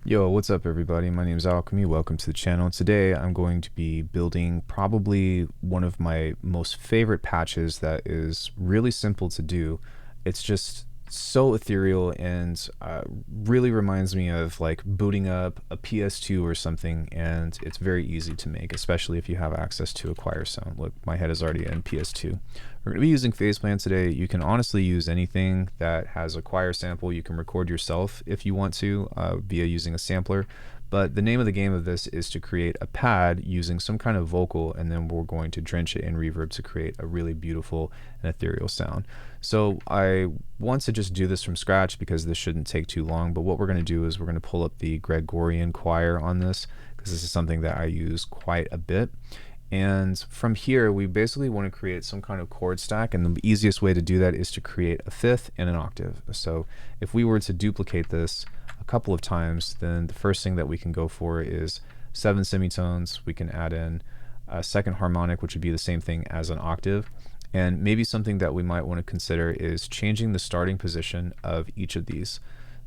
Yo, what's up everybody? My name is Alckemy. Welcome to the channel. Today I'm going to be building probably one of my most favorite patches that is really simple to do. It's just so ethereal and really reminds me of like booting up a PS2 or something, and it's very easy to make, especially if you have access to Acquire Sound. Look, my head is already in PS2. We're going to be using Faceplant today. You can honestly use anything that has a choir sample. You can record yourself if you want to via using a sampler. But the name of the game of this is to create a pad using some kind of vocal, and then we're going to drench it in reverb to create a really beautiful and ethereal sound. So I want to just do this from scratch because this shouldn't take too long. But what we're going to do is we're going to pull up the Gregorian choir on this because this is something that I use quite a bit. And from here, we basically want to create some kind of chord stack, and the easiest way to do that is to create a fifth and an octave. So if we were to duplicate this a couple of times, then the first thing that we can go for is 7 semitones. We can add in a second harmonic, which would be the same thing as an octave. And maybe something that we might want to consider is changing the starting position of each of these.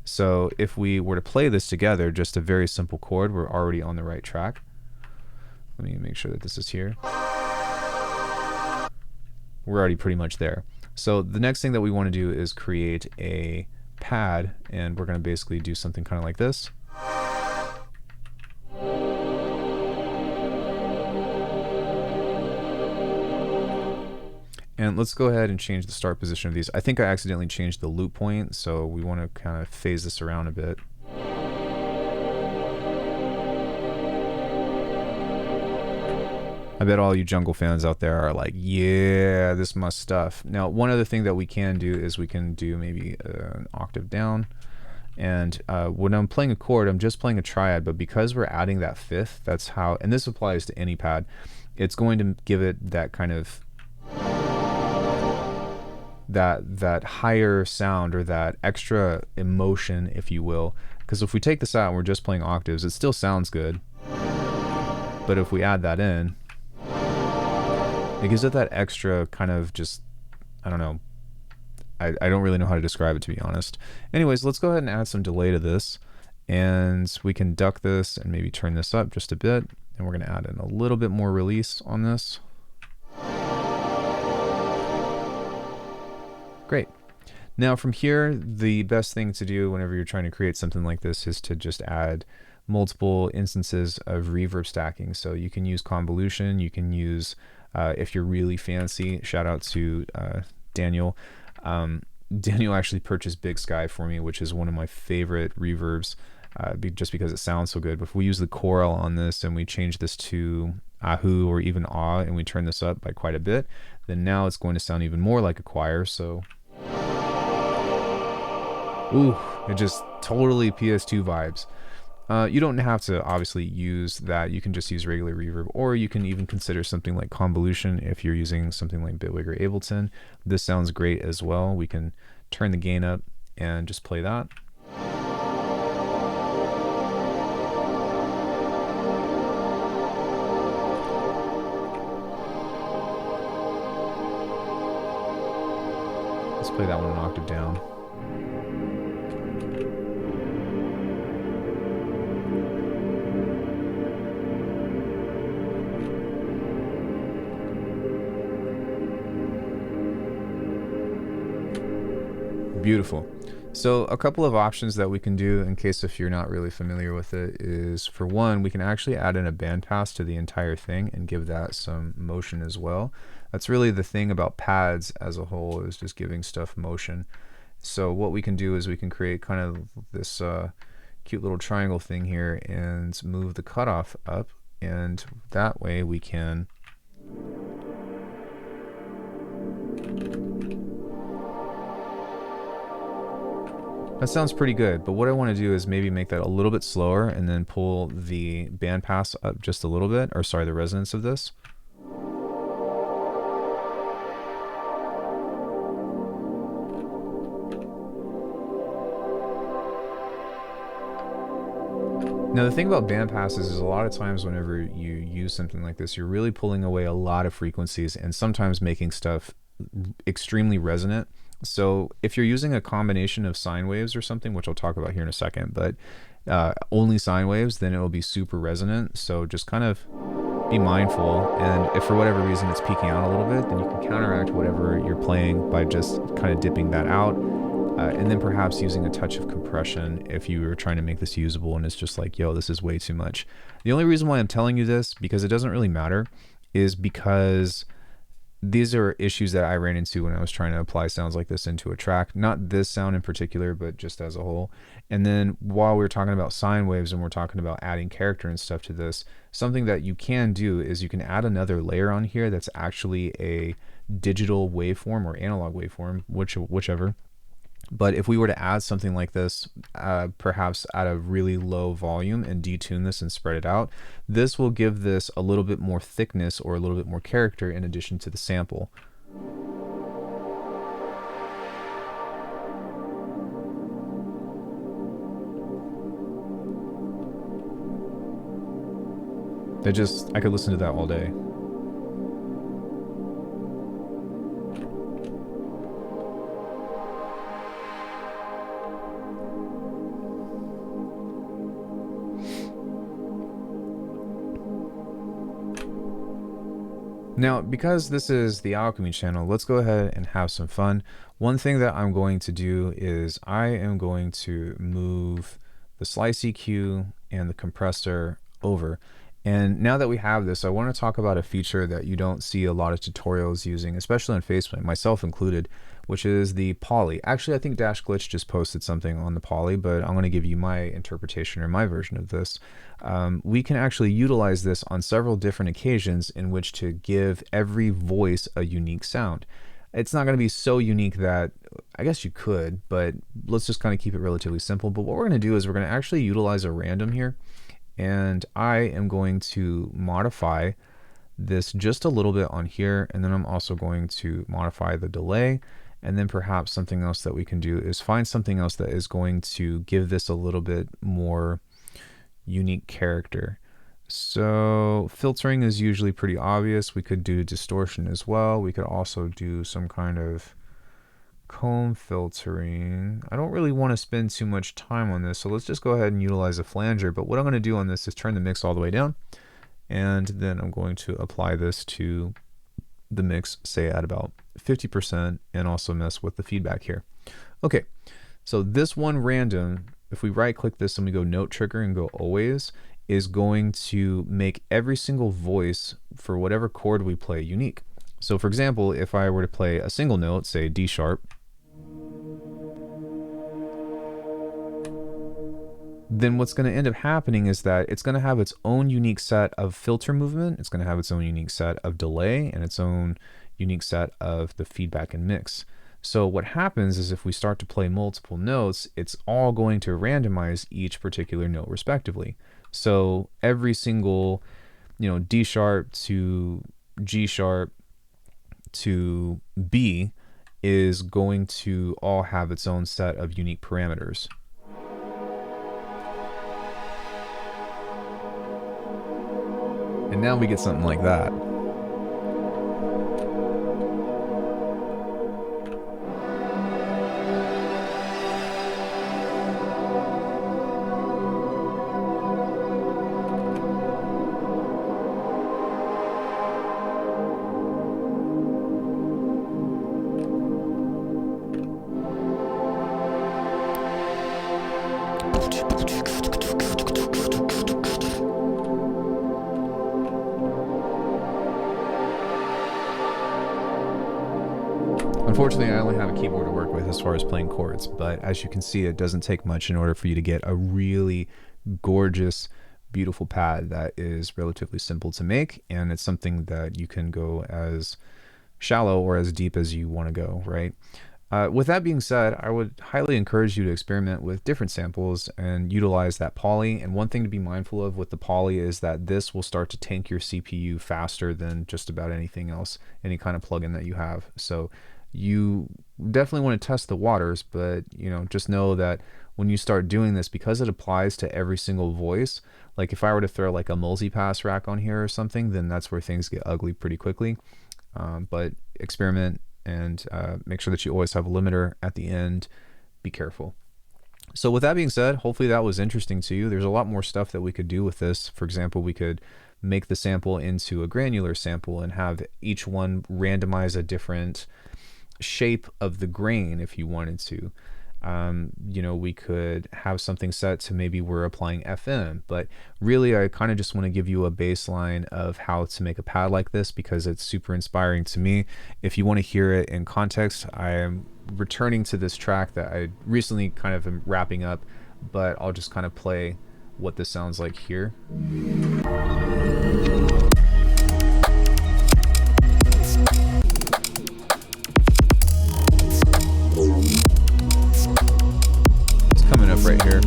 So if we were to play this together, just a very simple chord, we're already on the right track. Let me make sure that this is here. We're already pretty much there. So the next thing that we want to do is create a pad, and we're going to basically do something kind of like this. And let's go ahead and change the start position of these. I think I accidentally changed the loop point, so we want to kind of phase this around a bit. I bet all you jungle fans out there are like, yeah, this is my stuff. Now, one other thing that we can do is we can do maybe an octave down. And when I'm playing a chord, I'm just playing a triad, but because we're adding that fifth, that's how, and this applies to any pad, it's going to give it that kind of, that higher sound, or that extra emotion, if you will. Because if we take this out and we're just playing octaves, it still sounds good. But if we add that in, it gives it that extra kind of just, I don't know. I don't really know how to describe it, to be honest. Anyways, let's go ahead and add some delay to this. And we can duck this and maybe turn this up just a bit. And we're going to add in a little bit more release on this. Great. Now from here, the best thing to do whenever you're trying to create something like this is to just add multiple instances of reverb stacking. So you can use convolution, you can use, if you're really fancy, shout out to Daniel. Daniel actually purchased Big Sky for me, which is one of my favorite reverbs, just because it sounds so good. But if we use the choral on this and we change this to ahu or even ah, and we turn this up by quite a bit, then now it's going to sound even more like a choir. So, ooh, it just totally PS2 vibes. You don't have to obviously use that. You can just use regular reverb, or you can even consider something like convolution if you're using something like Bitwig or Ableton. This sounds great as well. We can turn the gain up and just play that. Let's play that one an octave down. Beautiful. So a couple of options that we can do, in case if you're not really familiar with it, is for one, we can actually add in a bandpass to the entire thing and give that some motion as well. That's really the thing about pads as a whole, is just giving stuff motion. So what we can do is we can create kind of this cute little triangle thing here and move the cutoff up, and that way we can that sounds pretty good, but what I want to do is maybe make that a little bit slower and then pull the bandpass up just a little bit, or sorry, the resonance of this. Now the thing about bandpasses is a lot of times whenever you use something like this, you're really pulling away a lot of frequencies and sometimes making stuff extremely resonant. So if you're using a combination of sine waves or something, which I'll talk about here in a second, but only sine waves, then it will be super resonant. So just kind of be mindful, and if for whatever reason it's peaking out a little bit, then you can counteract whatever you're playing by just kind of dipping that out, and then perhaps using a touch of compression if you were trying to make this usable and it's just like, yo, this is way too much. The only reason why I'm telling you this, because it doesn't really matter, is because these are issues that I ran into when I was trying to apply sounds like this into a track. Not this sound in particular, but just as a whole. And then while we're talking about sine waves and we're talking about adding character and stuff to this, something that you can do is you can add another layer on here that's actually a digital waveform or analog waveform, whichever. But if we were to add something like this, perhaps at a really low volume and detune this and spread it out, this will give this a little bit more thickness or a little bit more character in addition to the sample. I could listen to that all day. Now, because this is the Alckemy channel, let's go ahead and have some fun. One thing that I'm going to do is I am going to move the slice EQ and the compressor over. And now that we have this, I want to talk about a feature that you don't see a lot of tutorials using, especially on Facebook, myself included, which is the poly. Actually, I think Dash Glitch just posted something on the poly, but I'm going to give you my interpretation or my version of this. We can actually utilize this on several different occasions in which to give every voice a unique sound. It's not going to be so unique that, I guess you could, but let's just kind of keep it relatively simple. But what we're going to do is we're going to actually utilize a random here. And I am going to modify this just a little bit on here, and then I'm also going to modify the delay, and then perhaps something else that we can do is find something else that is going to give this a little bit more unique character. So filtering is usually pretty obvious. We could do distortion as well. We could also do some kind of comb filtering. I don't really want to spend too much time on this, so let's just go ahead and utilize a flanger. But what I'm going to do on this is turn the mix all the way down, and then I'm going to apply this to the mix, say at about 50%, and also mess with the feedback here. Okay, so this one random, if we right click this and we go note trigger and go always, is going to make every single voice for whatever chord we play unique. So for example, if I were to play a single note, say D sharp, then what's going to end up happening is that it's going to have its own unique set of filter movement, it's going to have its own unique set of delay, and its own unique set of the feedback and mix. So what happens is if we start to play multiple notes, it's all going to randomize each particular note respectively. So every single, D sharp to G sharp to B is going to all have its own set of unique parameters. And now we get something like that. Unfortunately, I only have a keyboard to work with as far as playing chords, but as you can see, it doesn't take much in order for you to get a really gorgeous, beautiful pad that is relatively simple to make, and it's something that you can go as shallow or as deep as you want to go, right? With that being said, I would highly encourage you to experiment with different samples and utilize that poly. And one thing to be mindful of with the poly is that this will start to tank your CPU faster than just about anything else, any kind of plugin that you have. So you definitely want to test the waters, but just know that when you start doing this, because it applies to every single voice, like if I were to throw like a multi-pass rack on here or something, then that's where things get ugly pretty quickly. But experiment and make sure that you always have a limiter at the end. Be careful. So with that being said, hopefully that was interesting to you. There's a lot more stuff that we could do with this. For example, we could make the sample into a granular sample and have each one randomize a different shape of the grain if you wanted to. You know, we could have something set to maybe we're applying FM, but really I kind of just want to give you a baseline of how to make a pad like this because it's super inspiring to me. If you want to hear it in context, I am returning to this track that I recently kind of am wrapping up, but I'll just kind of play what this sounds like here. Coming up right here.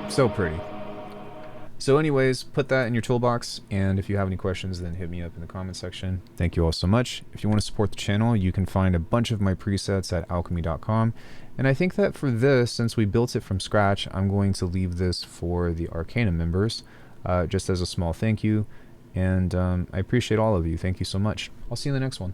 So pretty. So anyways, put that in your toolbox, and if you have any questions, then hit me up in the comment section. Thank you all so much. If you want to support the channel, you can find a bunch of my presets at alckemy.com. And I think that for this, since we built it from scratch, I'm going to leave this for the ARCANUM members, just as a small thank you. And I appreciate all of you. Thank you so much. I'll see you in the next one.